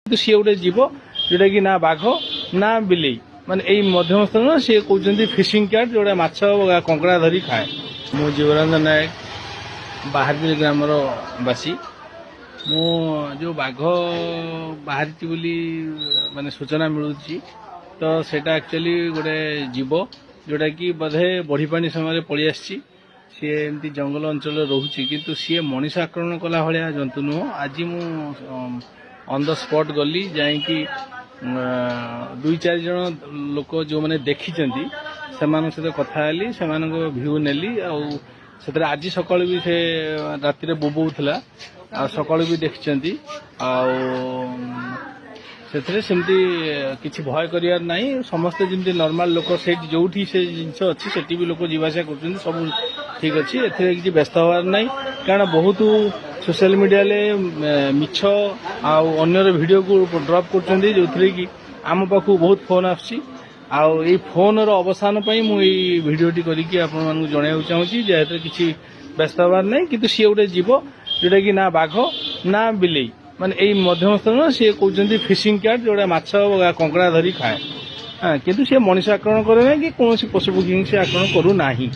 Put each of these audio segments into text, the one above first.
କିନ୍ତୁ ସିଏ ଗୋଟେ ଜୀବ ଯୋଉଟା କି ନା ବାଘ ନା ବିଲେଇ ମାନେ ଏଇ ମଧ୍ୟମ ସ୍ତର ସିଏ କହୁଛନ୍ତି ଫିସିଂ କ୍ୟାଟ୍ ଯୋଉଟା ମାଛ କଙ୍କଡ଼ା ଧରି ଖାଏ। ମୁଁ ଜୀବରାନନ୍ଦ ନାୟକ ବାହାରବିଲ ଗ୍ରାମର ବାସୀ। ମୁଁ ଯେଉଁ ବାଘ ବାହାରିଛି ବୋଲି ମାନେ ସୂଚନା ମିଳୁଛି ତ ସେଇଟା ଆକ୍ଚୁଆଲି ଗୋଟେ ଜୀବ ଯୋଉଟାକି ବୋଧେ ବଢ଼ିପାଣି ସମୟରେ ପଳେଇ ଆସିଛି। ସିଏ ଏମିତି ଜଙ୍ଗଲ ଅଞ୍ଚଳରେ ରହୁଛି କିନ୍ତୁ ସିଏ ମଣିଷ ଆକ୍ରମଣ କଲା ଭଳିଆ ଜନ୍ତୁ ନୁହଁ। ଆଜି ମୁଁ ଅନ୍ ଦ ସ୍ପଟ୍ ଗଲି ଯାଇକି 2-4 ଜଣ ଲୋକ ଯେଉଁମାନେ ଦେଖିଛନ୍ତି ସେମାନଙ୍କ ସହିତ କଥା ହେଲି, ସେମାନଙ୍କ ଭ୍ୟୁ ନେଲି। ଆଉ ସେଥିରେ ଆଜି ସକାଳୁ ବି ସେ ରାତିରେ ବୋବଉଥିଲା ଆଉ ସକାଳୁ ବି ଦେଖିଛନ୍ତି। ଆଉ ସେଥିରେ ସେମିତି କିଛି ଭୟ କରିବାର ନାହିଁ। ସମସ୍ତେ ଯେମିତି ନର୍ମାଲ ଲୋକ ସେଇଠି ଯେଉଁଠି ସେ ଜିନିଷ ଅଛି ସେଠି ବି ଲୋକ ଯିବା ଆସିବା କରୁଛନ୍ତି, ସବୁ ଠିକ୍ ଅଛି। ଏଥିରେ କିଛି ବ୍ୟସ୍ତ ହେବାର ନାହିଁ କାରଣ ବହୁତ ସୋସିଆଲ ମିଡ଼ିଆରେ ମିଛ ଆଉ ଅନ୍ୟର ଭିଡ଼ିଓକୁ ଡ୍ରପ୍ କରୁଛନ୍ତି ଯେଉଁଥିରେ କି ଆମ ପାଖକୁ ବହୁତ ଫୋନ୍ ଆସୁଛି। ଆଉ ଏଇ ଫୋନ୍ର ଅବସାନ ପାଇଁ ମୁଁ ଏଇ ଭିଡ଼ିଓଟି କରିକି ଆପଣମାନଙ୍କୁ ଜଣାଇବାକୁ ଚାହୁଁଛି ଯେ ଏଥିରେ କିଛି ବ୍ୟସ୍ତ ହେବାର ନାହିଁ। କିନ୍ତୁ ସିଏ ଗୋଟେ ଜୀବ ଯୋଉଟାକି ନା ବାଘ ନା ବିଲେଇ ମାନେ ଏଇ ମଧ୍ୟମ ସ୍ତର ସିଏ କହୁଛନ୍ତି ଫିସିଂ କ୍ୟାଟ୍ ଯୋଉଟା ମାଛ କଙ୍କଡ଼ା ଧରି ଖାଏ। କିନ୍ତୁ ସିଏ ମଣିଷ ଆକ୍ରମଣ କରେ ନାହିଁ କି କୌଣସି ପଶୁପକ୍ଷୀଙ୍କୁ ସେ ଆକ୍ରମଣ କରୁନାହିଁ।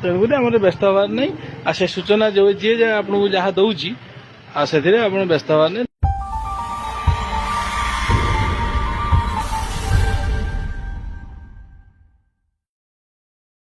ତେଣୁକରି ଆମର ବ୍ୟସ୍ତ ହେବାର ନାହିଁ। ଆଉ ସେ ସୂଚନା ଯିଏ ଆପଣଙ୍କୁ ଯାହା ଦେଉଛି ଆଉ ସେଥିରେ ଆପଣ ବ୍ୟସ୍ତ ହେବାର ନାହିଁ।